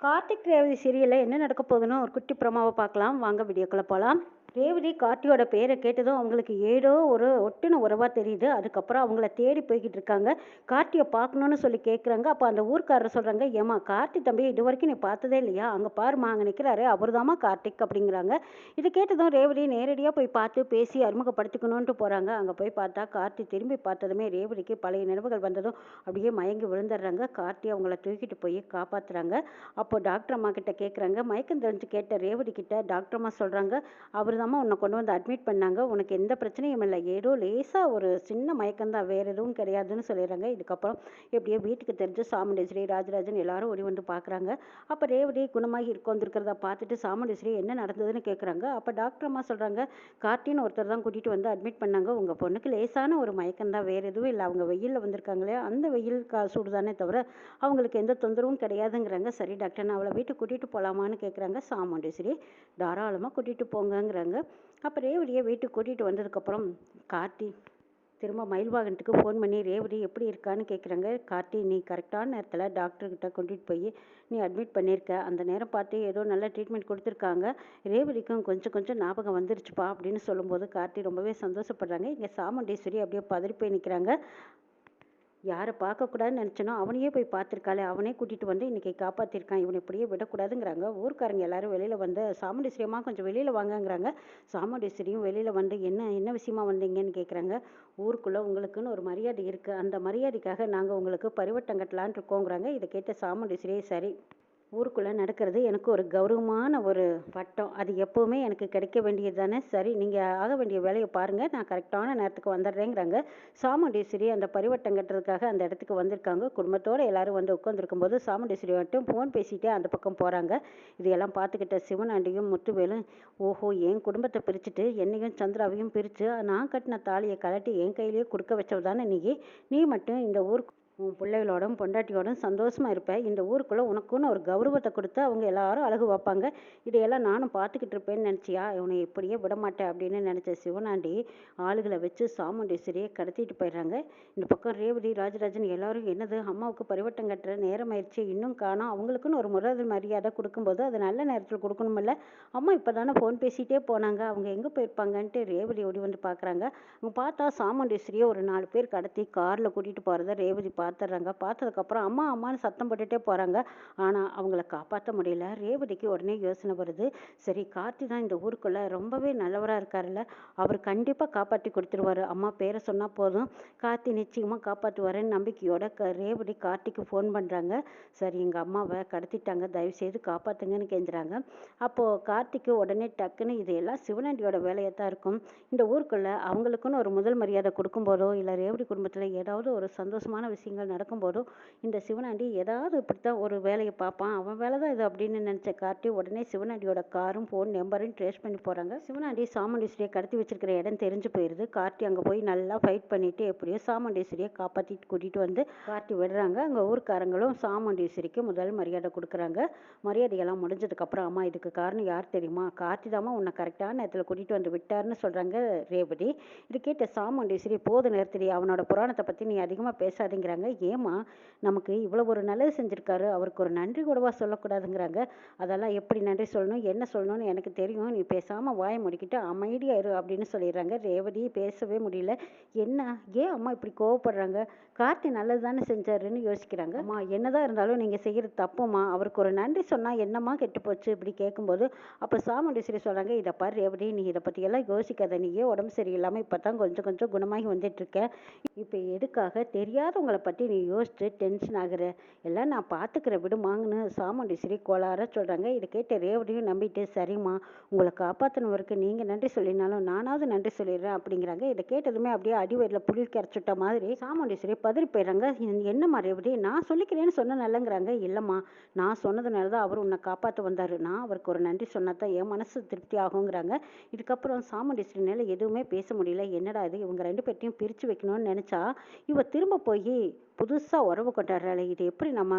கார்த்திக் ரேவதி சீரியலில் என்ன நடக்க போகுதுன்னு ஒரு குட்டி ப்ரோமோவை பார்க்கலாம். வாங்க வீடியோக்குள்ளே போகலாம். ரேவதி கார்த்தியோட பேரை கேட்டதும் அவங்களுக்கு ஏதோ ஒரு ஒட்டுன உறவாக தெரியுது. அதுக்கப்புறம் அவங்கள தேடி போய்கிட்டு இருக்காங்க. கார்த்தியை பார்க்கணுன்னு சொல்லி கேட்குறாங்க. அப்போ அந்த ஊர்க்காரர் சொல்கிறாங்க, ஏம்மா கார்த்தி தம்பி இது வரைக்கும் நீ பார்த்ததே இல்லையா? அங்கே பாருமா, அங்கே நிற்கிறாரு, அவர் தாம்மா கார்த்திக் அப்படிங்கிறாங்க. இது கேட்டதும் ரேவதி நேரடியாக போய் பார்த்து பேசி அறிமுகப்படுத்திக்கணுன்ட்டு போகிறாங்க. அங்கே போய் பார்த்தா கார்த்தி திரும்பி பார்த்ததுமே ரேவதிக்கு பழைய நினைவுகள் வந்ததும் அப்படியே மயங்கி விழுந்துடுறாங்க. கார்த்தி அவங்கள தூக்கிட்டு போய் காப்பாற்றுறாங்க. அப்போ டாக்டர் அம்மா கிட்ட கேட்குறாங்க. மயக்கம் தெரிஞ்சு கேட்ட ரேவதி கிட்ட டாக்டர் அம்மா சொல்கிறாங்க, அவர் தாம்மா உன்னை கொண்டு வந்து அட்மிட் பண்ணாங்க, உனக்கு எந்த பிரச்சனையும் இல்லை, ஏதோ லேசாக ஒரு சின்ன மயக்கம்தான், வேறு எதுவும் கிடையாதுன்னு சொல்லிடுறாங்க. இதுக்கப்புறம் எப்படியோ வீட்டுக்கு தெரிஞ்சு சாமுண்டேஸ்வரி ராஜராஜன் எல்லாரும் ஓடி வந்து பார்க்குறாங்க. அப்போ ரேவதி குணமாகி வந்துருக்கிறத பார்த்துட்டு சாமுண்டேஸ்வரி என்ன நடந்ததுன்னு கேட்குறாங்க. அப்போ டாக்டர் அம்மா சொல்கிறாங்க, கார்த்தின்னு ஒருத்தர் தான் கூட்டிகிட்டு வந்து அட்மிட் பண்ணாங்க, உங்கள் பொண்ணுக்கு லேசான ஒரு மயக்கம் தான், வேறு எதுவும் இல்லை, அவங்க வெயிலில் வந்திருக்காங்களே அந்த வெயில் சூடு தானே தவிர அவங்களுக்கு எந்த தொந்தரவும் கிடையாதுங்கிறாங்க. சரி டாக்டர், நான் அவளை வீட்டுக்கு கூட்டிகிட்டு போகலாமான்னு கேட்குறாங்க. சாமுண்டேஸ்வரி தாராளமாக கூட்டிகிட்டு போங்கங்கிறாங்க. அப்போ ரேவதியை வீட்டுக்கு கூட்டிகிட்டு வந்ததுக்கப்புறம் கார்த்தி திரும்ப மயில்வாகனத்துக்கு ஃபோன் பண்ணி ரேவதி எப்படி இருக்கான்னு கேட்குறாங்க. கார்த்தி, நீ கரெக்டான நேரத்தில் டாக்டர்கிட்ட கொண்டுட்டு போய் நீ அட்மிட் பண்ணியிருக்க, அந்த நேரம் பார்த்து ஏதோ நல்ல ட்ரீட்மெண்ட் கொடுத்துருக்காங்க, ரேவதிக்கும் கொஞ்சம் கொஞ்சம் ஞாபகம் வந்துருச்சுப்பா அப்படின்னு சொல்லும்போது கார்த்தி ரொம்பவே சந்தோஷப்படுறாங்க. இங்கே சாமுண்டேஸ்வரி அப்படியே பதறி போய் நிற்கிறாங்க. யாரை பார்க்கக்கூடாதுன்னு நினச்சனோ அவனையே போய் பார்த்துருக்காளே, அவனே கூட்டிகிட்டு வந்து இன்றைக்கி காப்பாற்றிருக்கான், இவனை இப்படியே விடக்கூடாதுங்கிறாங்க. ஊர்க்காரங்க எல்லாரும் வெளியில் வந்து சாமுண்டேஸ்வரியம்மா கொஞ்சம் வெளியில் வாங்கங்கிறாங்க. சாமுண்டேஸ்வரியும் வெளியில் வந்து என்ன என்ன விஷயமா வந்தீங்கன்னு கேட்குறாங்க. ஊருக்குள்ளே உங்களுக்குன்னு ஒரு மரியாதை இருக்குது, அந்த மரியாதைக்காக நாங்கள் உங்களுக்கு பரிவட்டம் கட்டலான் இருக்கோங்கிறாங்க. இதை கேட்ட சாமுண்டேஸ்வரியே, சரி, ஊருக்குள்ளே நடக்கிறது எனக்கு ஒரு கௌரவமான ஒரு பட்டம், அது எப்போவுமே எனக்கு கிடைக்க வேண்டியது தானே, சரி நீங்கள் ஆக வேண்டிய வேலையை பாருங்கள், நான் கரெக்டான நேரத்துக்கு வந்துடுறேங்கிறாங்க. சாமுண்டேஸ்வரி அந்த பரிவட்டம் கட்டுறதுக்காக அந்த இடத்துக்கு வந்திருக்காங்க. குடும்பத்தோடு எல்லாரும் வந்து உட்காந்துருக்கும்போது சாமுண்டேஸ்வரி மட்டும் ஃபோன் பேசிகிட்டே அந்த பக்கம் போகிறாங்க. இதையெல்லாம் பார்த்துக்கிட்ட சிவனாண்டியும் முத்துவேலும், ஓஹோ, என் குடும்பத்தை பிரிச்சுட்டு என்னையும் சந்திராவையும் பிரித்து நான் கட்டின தாலியை கலட்டி என் கையிலேயே கொடுக்க வச்சது தானே நீ மட்டும் இந்த ஊருக்கு உன் பிள்ளைகளோடும் பொண்டாட்டியோடும் சந்தோஷமாக இருப்ப, இந்த ஊருக்குள்ளே உனக்குன்னு ஒரு கௌரவத்தை கொடுத்து அவங்க எல்லாரும் அழகு வைப்பாங்க, இதையெல்லாம் நானும் பார்த்துக்கிட்டு இருப்பேன்னு நினச்சியா? இவனை இப்படியே விடமாட்டேன் அப்படின்னு நினச்ச சிவனாண்டி ஆளுகளை வச்சு சாமுண்டேஸ்வரியை கடத்திட்டு போயிடுறாங்க. இந்த பக்கம் ரேவதி ராஜராஜன் எல்லாரும், என்னது அம்மாவுக்கு பரிவட்டம் கட்டுற நேரம் ஆயிடுச்சு, இன்னும் காணோம், அவங்களுக்குன்னு ஒரு மரியாதை கொடுக்கும்போது அது நல்ல நேரத்தில் கொடுக்கணுமில்ல, அம்மா இப்போ தானே ஃபோன் பேசிகிட்டே போனாங்க, அவங்க எங்கே போயிருப்பாங்கன்ட்டு ரேவதி ஓடி வந்து பார்க்குறாங்க. அவங்க பார்த்தா சாமுண்டேஸ்வரியை ஒரு 4 பேர் கடத்தி காரில் கூட்டிகிட்டு போகிறத ரேவதி பார்த்துட்றாங்க. பார்த்ததுக்கப்புறம் அம்மா அம்மான்னு சத்தம் போட்டுகிட்டே போகிறாங்க. ஆனால் அவங்கள காப்பாற்ற முடியல. ரேவதிக்கு உடனே யோசனை வருது, சரி கார்த்தி தான் இந்த ஊருக்குள்ளே ரொம்பவே நல்லவராக இருக்காருல்ல, அவர் கண்டிப்பாக காப்பாற்றி கொடுத்துருவாரு, அம்மா பேரை சொன்னால் போதும், கார்த்தி நிச்சயமாக காப்பாற்றுவாருன்னு நம்பிக்கையோட ரேவதி கார்த்திக்கு ஃபோன் பண்ணுறாங்க. சரி, எங்கள் அம்மாவை கடத்திட்டாங்க, தயவுசெய்து காப்பாற்றுங்கன்னு கெஞ்சுறாங்க. அப்போது கார்த்திக்கு உடனே டக்குன்னு இதையெல்லாம் சிவனாண்டியோட வேலையை தான் இருக்கும், இந்த ஊருக்குள்ளே அவங்களுக்குன்னு ஒரு முதல் மரியாதை கொடுக்கும்போதோ இல்லை ரேவதி குடும்பத்தில் ஏதாவது ஒரு சந்தோஷமான விஷயங்கள் நடக்கும்போதும் இந்த சிவனாண்டி ஏதாவது இப்படித்தான் ஒரு வேலையை பார்ப்பான், அவன் வேலை தான் இது அப்படின்னு நினச்ச கார்த்தி உடனே சிவனாண்டியோட காரும் ஃபோன் நம்பரையும் ட்ரேஸ் பண்ணி போகிறாங்க. சிவனாண்டி சாமுண்டேஸ்வரியை கடத்தி வச்சிருக்கிற இடம் தெரிஞ்சு போயிடுது. கார்த்தி அங்கே போய் நல்லா ஃபைட் பண்ணிட்டு எப்படியோ சாமுண்டேஸ்வரியை காப்பாற்றிட்டு கூட்டிகிட்டு வந்து கார்த்தி விடுறாங்க. அங்கே ஊர்க்காரங்களும் சாமுண்டேஸ்வரிக்கு முதல் மரியாதை கொடுக்குறாங்க. மரியாதையெல்லாம் முடிஞ்சதுக்கப்புறம், அம்மா இதுக்கு காரணம் யார் தெரியுமா? கார்த்தி தாம்மா உன்னை கரெக்டான நேரத்தில் கூட்டிகிட்டு வந்து விட்டாருன்னு சொல்கிறாங்க ரேவதி. இது கேட்ட சாமுண்டேஸ்வரி, போது நிறுத்தடி, அவனோட புராணத்தை பற்றி நீ அதிகமாக பேசாதீங்கிறாங்க. ஏமா, நமக்கு இவ்வளோ ஒரு நல்லது செஞ்சுருக்காரு, அவருக்கு ஒரு நன்றி கூடவா சொல்லக்கூடாதுங்கிறாங்க. அதெல்லாம் எப்படி நன்றி சொல்லணும், என்ன சொல்லணும்னு எனக்கு தெரியும், நீ பேசாமல் வாயை முடிக்கிட்டு அமைதியாக இரு அப்படின்னு சொல்லிடுறாங்க. ரேவதி பேசவே முடியல. என்ன, ஏன் அம்மா இப்படி கோவப்படுறாங்க? கார்த்தி நல்லது தானே செஞ்சாருன்னு யோசிக்கிறாங்க. அம்மா, என்னதான் இருந்தாலும் நீங்கள் செய்கிறது தப்புமா, அவருக்கு ஒரு நன்றி சொன்னால் என்னம்மா கெட்டு போச்சு இப்படி கேட்கும்போது அப்போ சாமுண்டேஸ்வரி சொல்கிறாங்க, இதை பாரு ரேவதி, நீ இதை பற்றியெல்லாம் யோசிக்காத, நீயே உடம்பு சரியில்லாமல் இப்போ தான் கொஞ்சம் கொஞ்சம் குணமாகி வந்துட்டுருக்க, இப்போ எதுக்காக தெரியாதவங்களை பற்றி நீ யோசிச்சு டென்ஷன் ஆகுற, எல்லாம் நான் பார்த்துக்கிறேன் விடுமாங்கன்னு சாமுண்டேஸ்வரி கோளார சொல்கிறாங்க. இதை கேட்ட ரேவதியும் நம்பிட்டு, சரிம்மா, உங்களை காப்பாற்றினவருக்கு நீங்கள் நன்றி சொல்லினாலும் நானாவது நன்றி சொல்லிடுறேன் அப்படிங்கிறாங்க. இதை கேட்டதுமே அப்படியே அடிவயிறில் புளி கரைச்சுட்ட மாதிரி சாமுண்டேஸ்வரி பதறி போயிடுறாங்க. என்னம்மா ரேவதி, நான் சொல்லிக்கிறேன்னு சொன்ன நல்லங்கிறாங்க. இல்லைம்மா, நான் சொன்னதுனால தான் அவர் உன்னை காப்பாற்ற வந்தார், நான் அவருக்கு ஒரு நன்றி சொன்னால் தான் என் மனசு திருப்தி ஆகுங்கிறாங்க. இதுக்கப்புறம் சாமுண்டேஸ்வரினால எதுவுமே பேச முடியல. என்னடா இது, இவங்க 2 பேர்ட்டையும் பிரித்து வைக்கணும்னு நினச்சா இவ திரும்ப போய் புதுசாக உறவு கொண்டாடுறாளே, இது எப்படி நம்ம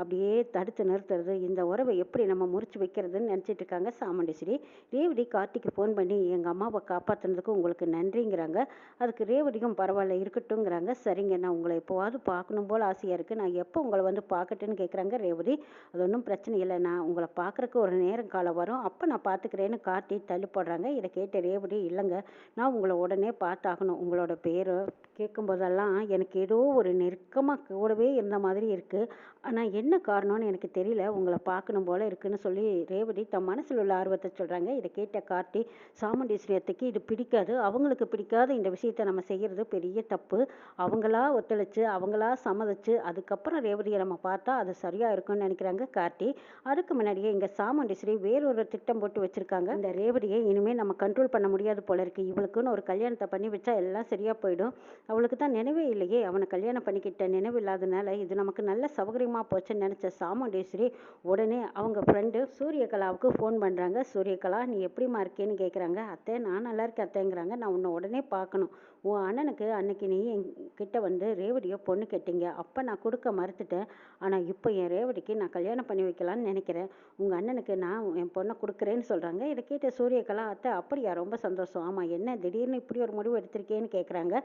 அப்படியே தடுத்து நிறுத்துறது, இந்த உறவை எப்படி நம்ம முறிச்சு வைக்கிறதுன்னு நினச்சிட்டு இருக்காங்க சாமுண்டீஸ்வரி. ரேவதி கார்த்திக்கு ஃபோன் பண்ணி எங்கள் அம்மாவை காப்பாற்றுனதுக்கு உங்களுக்கு நன்றிங்கிறாங்க. அதுக்கு ரேவதியும் பரவாயில்ல இருக்கட்டும்ங்கிறாங்க. சரிங்க, நான் உங்களை எப்போவாவது பார்க்கணும் போல் ஆசையாக இருக்குது, நான் எப்போ உங்களை வந்து பார்க்கட்டுன்னு கேட்குறாங்க ரேவதி. அது ஒன்றும் பிரச்சனை இல்லை, நான் உங்களை பார்க்குறக்கு ஒரு நேரம் காலம் வரும், அப்போ நான் பார்த்துக்கிறேன்னு கார்த்தி தள்ளி போடுறாங்க. இதை கேட்ட ரேவதி, இல்லைங்க, நான் உங்களை உடனே பார்த்தாகணும், உங்களோட பேரை கேட்கும்போதெல்லாம் எனக்கு ஏதோ ஒரு நெருக்கமாக கூடவே இருந்த மாதிரி இருக்குது, ஆனால் என்ன காரணம்னு எனக்கு தெரியல, உங்களை பார்க்கணும் போல இருக்குன்னு சொல்லி ரேவதி தம் மனசில் உள்ள ஆர்வத்தை சொல்கிறாங்க. இதை கேட்ட கார்த்தி, சாமுண்டீஸ்வரியத்துக்கு இது பிடிக்காது, அவங்களுக்கு பிடிக்காத இந்த விஷயத்தை நம்ம செய்கிறது பெரிய தப்பு, அவங்களா ஒத்துழைச்சு அவங்களா சம்மதிச்சு அதுக்கப்புறம் ரேவதியை நம்ம பார்த்தா அது சரியாக இருக்கும்னு நினைக்கிறாங்க கார்த்தி. அதுக்கு முன்னாடியே இங்கே சாமுண்டீஸ்வரி வேறொரு திட்டம் போட்டு வச்சுருக்காங்க. இந்த ரேவதியை இனிமேல் நம்ம கண்ட்ரோல் பண்ண முடியாது போல இருக்குது, இவளுக்குன்னு ஒரு கல்யாணத்தை பண்ணி வச்சா எல்லாம் சரியாக போயிடும், அவளுக்கு தான் நினைவே இல்லையே, அவனை கல்யாணம் பண்ணிக்கிட்ட நினைவு இல்லாதனால இது நமக்கு நல்ல சௌகரியமாக போச்சுன்னு நினச்ச சாமுண்டீஸ்வரி உடனே அவங்க ஃப்ரெண்டு சூரியகலாவுக்கு ஃபோன் பண்ணுறாங்க. சூரியகலா, நீ எப்படிமா இருக்கேன்னு கேட்குறாங்க. அத்தை, நான் நல்லா இருக்கேன் அத்தைங்கிறாங்க. நான் உன்னை உடனே பார்க்கணும், உன் அண்ணனுக்கு அன்னைக்கு நீ என்கிட்ட வந்து ரேவதியை பொண்ணு கேட்டீங்க, அப்போ நான் கொடுக்க மறுத்துட்டேன், ஆனால் இப்போ என் ரேவதிக்கு நான் கல்யாணம் பண்ணி வைக்கலான்னு நினைக்கிறேன், உங்கள் அண்ணனுக்கு நான் என் பொண்ணை கொடுக்குறேன்னு சொல்கிறாங்க. இதை கேட்ட சூரியகலா, அத்தை அப்படியா, ரொம்ப சந்தோஷம், ஆமாம் என்ன திடீர்னு இப்படி ஒரு முடிவு எடுத்திருக்கேன்னு கேட்குறாங்க.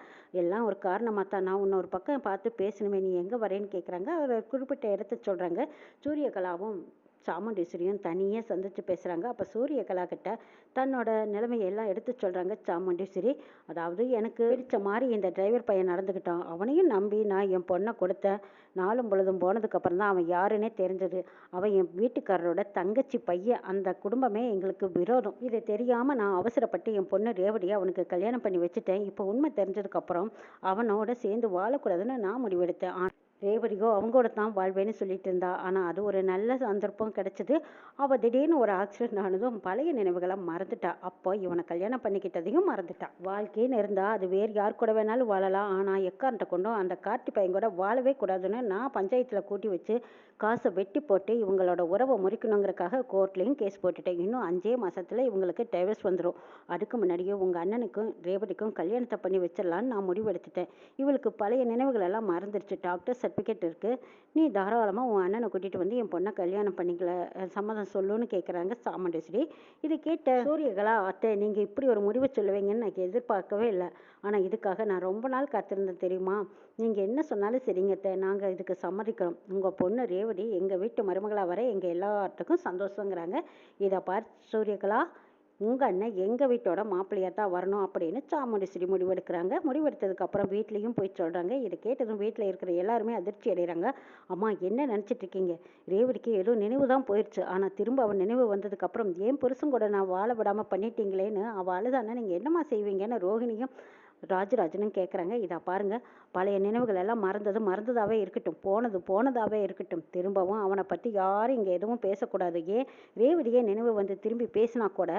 எல்லாம் ஒரு காரணமாக தான், நான் உன்னை ஒரு பக்கம் பார்த்து பேசணுமே, நீ எங்கே வரேன்னு கேட்குறாங்க. ஒரு குறிப்பிட்ட இடத்த சொல்கிறாங்க. சூரியகலாவும் சாமுண்டீஸ்வரியும் தனியாக சந்தித்து பேசுகிறாங்க. அப்போ சூரியகலா கிட்ட தன்னோட நிலைமையெல்லாம் எடுத்து சொல்கிறாங்க சாமுண்டீஸ்வரி. அதாவது எனக்கு பிடிச்ச மாதிரி இந்த டிரைவர் பையன் நடந்துக்கிட்டான், அவனையும் நம்பி நான் என் பொண்ணை கொடுத்தேன், நாளும் பொழுதும் போனதுக்கப்புறம் தான் அவன் யாருன்னே தெரிஞ்சது, அவன் என் வீட்டுக்காரரோட தங்கச்சி பையன், அந்த குடும்பமே எங்களுக்கு விரோதம், இதை தெரியாமல் நான் அவசரப்பட்டு என் பொண்ணு ரேவதியை அவனுக்கு கல்யாணம் பண்ணி வச்சுட்டேன், இப்போ உண்மை தெரிஞ்சதுக்கப்புறம் அவனோட சேர்ந்து வாழக்கூடாதுன்னு நான் முடிவெடுத்தேன். ரேவதியோ அவங்களோட தான் வாழ்வேன்னு சொல்லிட்டு இருந்தா, ஆனால் அது ஒரு நல்ல சந்தர்ப்பம் கிடைச்சது, அவள் திடீர்னு ஒரு ஆக்சிடென்ட் ஆனதும் பழைய நினைவுகளை மறந்துட்டா, அப்போ இவனை கல்யாணம் பண்ணிக்கிட்டதையும் மறந்துட்டா. வாழ்க்கைன்னு இருந்தால் அது வேறு யார் கூட வேணாலும் வாழலாம், ஆனால் எக்காரண்ட கொண்டும் அந்த கார்த்தி பையன் கூட வாழவே கூடாதுன்னு நான் பஞ்சாயத்தில் கூட்டி வச்சு காசை வெட்டி போட்டு இவங்களோட உறவை முறிக்கணுங்கிறக்காக கோர்ட்லேயும் கேஸ் போட்டுட்டேன், இன்னும் 5 மாதத்தில் இவங்களுக்கு டைவர்ஸ் வந்துடும், அதுக்கு முன்னாடியே உங்கள் அண்ணனுக்கும் ரேவதிக்கும் கல்யாணத்தை பண்ணி வச்சிடலான்னு நான் முடிவெடுத்துட்டேன், இவளுக்கு பழைய நினைவுகள் எல்லாம் மறந்துடுச்சு, டாக்டர் சர்டிஃபிகேட் இருக்குது, நீ தாராளமாக உன் அண்ணனை கூட்டிகிட்டு வந்து என் பொண்ணை கல்யாணம் பண்ணிக்கல, சம்மதம் சொல்லுன்னு கேட்குறாங்க சாமுண்டீஸ்வரி. இதை கேட்ட சூரியகலா, அத்தை நீங்கள் இப்படி ஒரு முடிவை சொல்லுவீங்கன்னு நான் எதிர்பார்க்கவே இல்லை, ஆனால் இதுக்காக நான் ரொம்ப நாள் காத்திருந்தேன் தெரியுமா, நீங்கள் என்ன சொன்னாலும் சரிங்க அத்தை, நாங்கள் இதுக்கு சம்மதிக்கிறோம், உங்கள் பொண்ணு ரேவதி எங்கள் வீட்டு மருமகளாக வர எங்கள் எல்லாத்துக்கும் சந்தோஷங்கிறாங்க. இதை பார் சூரியகலா, உங்கள் அண்ணன் எங்கள் வீட்டோட மாப்பிள்ளையாக தான் வரணும் அப்படின்னு சாமுண்டீஸ்வரி முடிவெடுக்கிறாங்க. முடிவெடுத்ததுக்கப்புறம் வீட்லேயும் போய் சொல்கிறாங்க. இதை கேட்டதும் வீட்டில் இருக்கிற எல்லாருமே அதிர்ச்சி அடைகிறாங்க. அம்மா என்ன நினச்சிட்டு இருக்கீங்க, ரேவதிக்கு ஏதோ நினைவு தான் போயிடுச்சு, ஆனால் திரும்ப அவன் நினைவு வந்ததுக்கப்புறம் ஏன் புருஷன் கூட நான் வாழ விடாமல் பண்ணிட்டீங்களேன்னு அவள் அழுதானே, நீங்கள் என்னம்மா செய்வீங்கன்னு ரோஹிணியும் ராஜராஜனும் கேட்குறாங்க. இதை பாருங்க, பழைய நினைவுகள் எல்லாம் மறந்ததாகவே இருக்கட்டும், போனது போனதாகவே இருக்கட்டும், திரும்பவும் அவனை பற்றி யாரும் இங்கே எதுவும் பேசக்கூடாது, ஏன் ரேவதியே நினைவு வந்து திரும்பி பேசினா கூட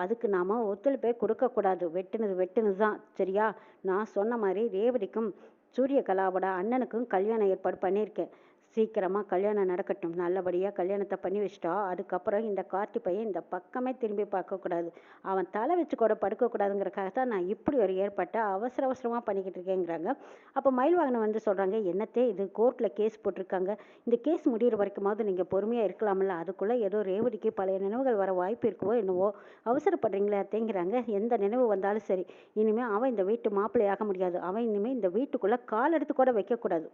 அதுக்கு நாம் ஒத்துழைப்பே கொடுக்கக்கூடாது, வெட்டுனது தான் சரியா, நான் சொன்ன மாதிரி ரேவதிக்கும் சூரியகலாவோட அண்ணனுக்கும் கல்யாணம் ஏற்பாடு பண்ணியிருக்கேன், சீக்கிரமாக கல்யாணம் நடக்கட்டும், நல்லபடியாக கல்யாணத்தை பண்ணி வச்சிட்டா அதுக்கப்புறம் இந்த கார்த்தி பையன் இந்த பக்கமே திரும்பி பார்க்கக்கூடாது, அவன் தலை வச்சு கூட படுக்கக்கூடாதுங்கிறக்காக தான் நான் இப்படி ஒரு ஏற்பாட்டை அவசரமாக பண்ணிக்கிட்டு இருக்கேங்கிறாங்க. அப்போ மயில்வாகனம் வந்து சொல்கிறாங்க, என்னத்தே இது கோர்ட்டில் கேஸ் போட்டிருக்காங்க, இந்த கேஸ் முடிகிற வரைக்குமாவது நீங்கள் பொறுமையாக இருக்கலாம்ல, அதுக்குள்ளே ஏதோ ரேவதிக்கு பழைய நினைவுகள் வர வாய்ப்பு இருக்குவோ என்னவோ, அவசரப்படுறீங்களே அத்தேங்கிறாங்க. எந்த நினைவு வந்தாலும் சரி, இனிமேல் அவன் இந்த வீட்டு மாப்பிள்ளையாக முடியாது, அவன் இனிமேல் இந்த வீட்டுக்குள்ளே கால் எடுத்து கூட வைக்கக்கூடாது,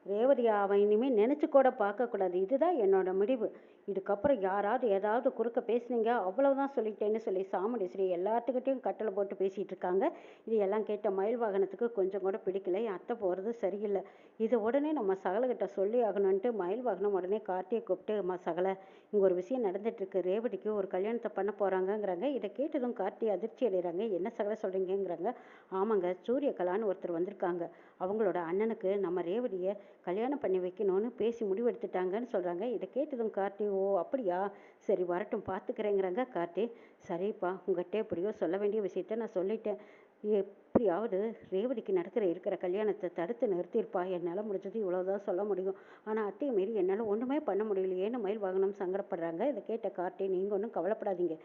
ரேவதியா அவன் இனிமேல் நினச்சி கூட பார்க்கக்கூடாது, இதுதான் என்னோட முடிவு, இதுக்கப்புறம் யாராவது ஏதாவது குறுக்க பேசுனீங்க அவ்வளவுதான் சொல்லிட்டேன்னு சொல்லி சாமுண்டீஸ்வரி எல்லாத்துக்கிட்டையும் கட்டளை போட்டு பேசிகிட்டு இருக்காங்க. இது எல்லாம் கேட்ட மயில் வாகனத்துக்கு கொஞ்சம் கூட பிடிக்கல, என் அத்தை போகிறது சரியில்லை, இது உடனே நம்ம சகலகிட்ட சொல்லி ஆகணுன்ட்டு மயில் வாகனம் உடனே கார்த்தியை கூப்பிட்டு, சகலை இங்கே ஒரு விஷயம் நடந்துட்டுருக்கு, ரேவதிக்கு ஒரு கல்யாணத்தை பண்ண போகிறாங்கங்கிறாங்க. இதை கேட்டதும் கார்த்தி அதிர்ச்சி அடைகிறாங்க. என்ன சகலை சொல்கிறீங்கிறாங்க. ஆமாங்க, சூரியகலான்னு ஒருத்தர் வந்திருக்காங்க, அவங்களோட அண்ணனுக்கு நம்ம ரேவதியை கல்யாணம் பண்ணி வைக்கணும்னு பேசி முடிவெடுத்துட்டாங்கன்னு சொல்கிறாங்க. இதை கேட்டதும் கார்த்தி, ஓ அப்படியா, சரி வரட்டும் பார்த்துக்கிறேங்கிறாங்க கார்த்தி. சரிப்பா, உங்கள்கிட்ட எப்படியோ சொல்ல வேண்டிய விஷயத்த நான் சொல்லிட்டேன், எப்படியாவது ரேவதிக்கு இருக்கிற கல்யாணத்தை தடுத்து நிறுத்தியிருப்பா, என்னால் முடிஞ்சது இவ்வளோதான் சொல்ல முடியும், ஆனால் அத்தையை மீறி என்னால் ஒன்றுமே பண்ண முடியலையேன்னு மயில் வாகனம் சங்கடப்படுறாங்க. இதை கேட்ட கார்த்தி, நீங்கள் ஒன்றும் கவலைப்படாதீங்க,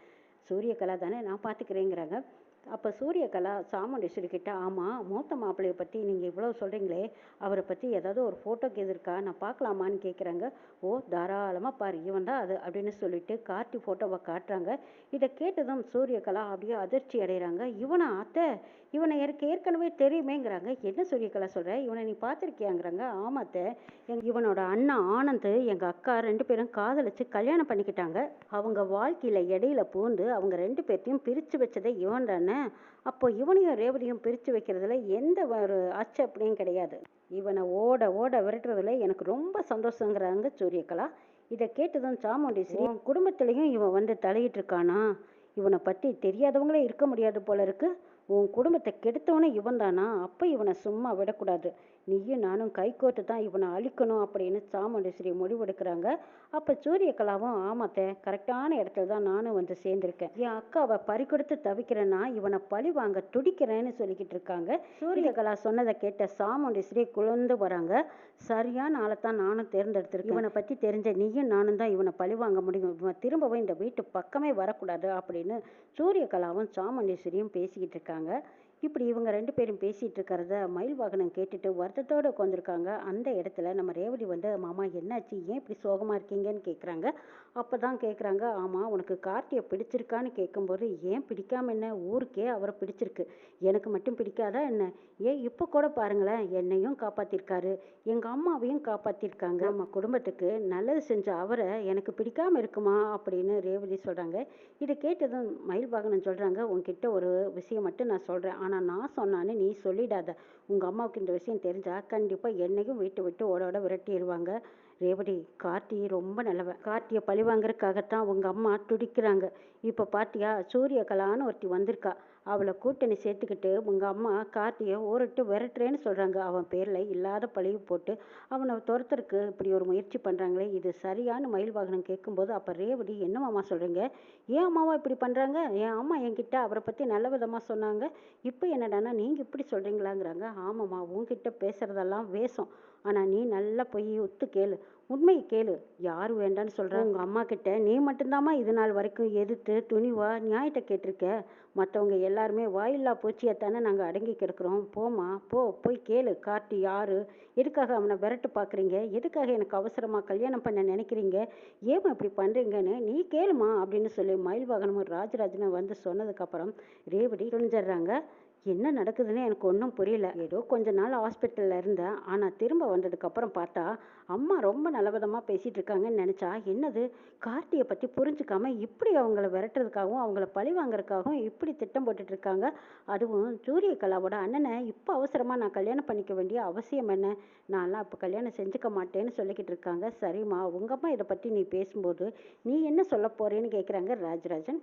சூரியகலா தானே, நான் பார்த்துக்கிறேங்கிறாங்க. அப்போ சூரியகலா சாமுண்டீஸ்வரி கிட்ட, ஆமாம் மூத்த மாப்பிள்ளையை பற்றி நீங்கள் இவ்வளோ சொல்கிறீங்களே, அவரை பற்றி ஏதாவது ஒரு ஃபோட்டோக்கு எது இருக்கா, நான் பார்க்கலாமான்னு கேட்குறாங்க. ஓ தாராளமாக பாரு, இவன் தான் அது அப்படின்னு சொல்லிட்டு கார்த்தி ஃபோட்டோவை காட்டுறாங்க. இதை கேட்டதும் சூரியகலா அப்படியே அதிர்ச்சி அடைகிறாங்க. இவனா அத்தை, இவனை எனக்கு ஏற்கனவே தெரியுமேங்கிறாங்க. என்ன சூரியகலா சொல்கிற, இவனை நீ பார்த்துருக்கியாங்கிறாங்க. ஆமாத்த, இவனோட அண்ணா ஆனந்த் எங்கள் அக்கா 2 பேரும் காதலிச்சு கல்யாணம் பண்ணிக்கிட்டாங்க. அவங்க வாழ்க்கையில் இடையில பூந்து அவங்க 2 பேர்த்தையும் பிரித்து வச்சதே இவன் தானே. அப்போ இவனையும் ரேவதியும் பிரித்து வைக்கிறதுல எந்த ஒரு ஆட்சேபனையும் கிடையாது. இவனை ஓட ஓட விரட்டுறதுல எனக்கு ரொம்ப சந்தோஷங்கிறாங்க சூரியகலா. இதை கேட்டதும் சாமுண்டீஸ்வரி, உன் குடும்பத்திலையும் இவன் வந்து தலையிட்டு இருக்கானா, இவனை பற்றி தெரியாதவங்களே இருக்க முடியாது போல இருக்கு. உன் குடும்பத்தை கெடுத்தவனே இவன் தானா, அப்போ இவனை சும்மா விடக்கூடாது, நீயும் நானும் கைகோர்த்து தான் இவனை அழிக்கணும் அப்படின்னு சாமுண்டீஸ்வரி முடிவெடுக்கிறாங்க. அப்போ சூரியகலாவும், ஆமாத்த, கரெக்டான இடத்துல தான் நானும் வந்து சேர்ந்திருக்கேன், என் அக்காவை பறிகொடுத்து தவிக்கிறேன்னா இவனை பழி வாங்க துடிக்கிறேன்னு சொல்லிக்கிட்டு இருக்காங்க. சூரியகலா சொன்னதை கேட்ட சாமுண்டீஸ்வரி குழந்து வராங்க. சரியான ஆளைத்தான் நானும் தேர்ந்தெடுத்திருக்கேன், இவனை பற்றி தெரிஞ்ச நீயும் நானும் தான் இவனை பழி வாங்க முடியும், இவன் திரும்பவும் இந்த வீட்டு பக்கமே வரக்கூடாது அப்படின்னு சூரியகலாவும் சாமுண்டீஸ்வரியும் பேசிக்கிட்டு இருக்காங்க. இப்படி இவங்க 2 பேரும் பேசிகிட்டு இருக்கிறத மயில் வாகனம் கேட்டுட்டு வருத்தத்தோடு உட்காந்துருக்காங்க. அந்த இடத்துல நம்ம ரேவதி வந்து, மாமா என்னாச்சு, ஏன் இப்படி சோகமாக இருக்கீங்கன்னு கேட்குறாங்க. அப்போ தான் கேட்குறாங்க, ஆமாம் உனக்கு கார்த்தியை பிடிச்சிருக்கான்னு கேட்கும்போது, ஏன் பிடிக்காம என்ன, ஊருக்கே அவரை பிடிச்சிருக்கு, எனக்கு மட்டும் பிடிக்காதா என்ன, ஏன் இப்போ கூட பாருங்களேன், என்னையும் காப்பாற்றிருக்காரு, எங்கள் அம்மாவையும் காப்பாற்றிருக்காங்க, நம்ம குடும்பத்துக்கு நல்லது செஞ்ச அவரை எனக்கு பிடிக்காம இருக்குமா அப்படின்னு ரேவதி சொல்கிறாங்க. இதை கேட்டதும் மயில் வாகனம் சொல்கிறாங்க, உன்கிட்ட ஒரு விஷயம் மட்டும் நான் சொல்கிறேன், ஆனால் நான் சொன்னான்னு நீ சொல்லிடாத, உங்கள் அம்மாவுக்கு இந்த விஷயம் தெரிஞ்சால் கண்டிப்பாக என்னையும் வீட்டை விட்டு ஓட விரட்டிடுவாங்க. ரேவதி, கார்த்தி ரொம்ப நல்லவன், கார்த்தியை பழி வாங்குறதுக்காகத்தான் உங்கள் அம்மா துடிக்கிறாங்க. இப்போ பார்த்தியா, சூரியகலான்னு ஒருத்தி வந்திருக்கா, அவளை கூட்டணி சேர்த்துக்கிட்டு உங்கள் அம்மா கார்த்தியை ஓரிட்டு விரட்டுறேன்னு சொல்கிறாங்க. அவன் பேரில் இல்லாத பழிவு போட்டு அவனை துரத்துறதுக்கு இப்படி ஒரு முயற்சி பண்ணுறாங்களே, இது சரியான மயில் வாகனம் கேட்கும்போது, அப்போ ரேவதி, என்னமாம்மா சொல்கிறீங்க, ஏன் அம்மாவா இப்படி பண்ணுறாங்க, என் அம்மா என்கிட்ட அவரை பற்றி நல்ல விதமாக சொன்னாங்க, இப்போ என்னடானா நீங்கள் இப்படி சொல்கிறீங்களாங்கிறாங்க. ஆமாம்மா, உன்கிட்ட பேசுகிறதெல்லாம் வேஷம், ஆனால் நீ நல்லா போய் ஒத்து கேளு, உண்மையை கேளு, யார் வேண்டான்னு சொல்கிறேன், உங்கள் அம்மா கிட்ட நீ மட்டும்தாம்மா இது நாள் வரைக்கும் எதிர்த்து துணிவா நியாயத்தை கேட்டிருக்க, மற்றவங்க எல்லாருமே வாயில்லா பூச்சியைத்தானே நாங்கள் அடங்கி கிடக்குறோம், போமா போய் கேளு, கார்த்தி யாரு, எதுக்காக அவனை விரட்டு பார்க்குறீங்க, எதுக்காக எனக்கு அவசரமாக கல்யாணம் பண்ண நினைக்கிறீங்க, ஏமா இப்படி பண்ணுறீங்கன்னு நீ கேளுமா அப்படின்னு சொல்லி மயில் வாகனமும் ராஜராஜனும் வந்து சொன்னதுக்கப்புறம் ரேவதி துணிஞ்சிடுறாங்க. என்ன நடக்குதுன்னு எனக்கு ஒன்றும் புரியல, ஏதோ கொஞ்ச நாள் ஹாஸ்பிட்டலில் இருந்தேன், ஆனால் திரும்ப வந்ததுக்கப்புறம் பார்த்தா அம்மா ரொம்ப நல்லவிதமாக பேசிகிட்டு இருக்காங்கன்னு நினச்சா, என்னது கார்த்தியை பற்றி புரிஞ்சுக்காம இப்படி அவங்கள விரட்டுறதுக்காகவும் அவங்கள பழி வாங்குறதுக்காகவும் இப்படி திட்டம் போட்டுட்டு இருக்காங்க. அதுவும் சூரியகலாவோட அண்ணனை இப்போ அவசரமாக நான் கல்யாணம் பண்ணிக்க வேண்டிய அவசியம் என்ன, நான்லாம் இப்போ கல்யாணம் செஞ்சுக்க மாட்டேன்னு சொல்லிக்கிட்டு இருக்காங்க. சரிம்மா, உங்கள் அம்மா இதை பற்றி நீ பேசும்போது நீ என்ன சொல்ல போறேன்னு கேட்குறாங்க ராஜராஜன்.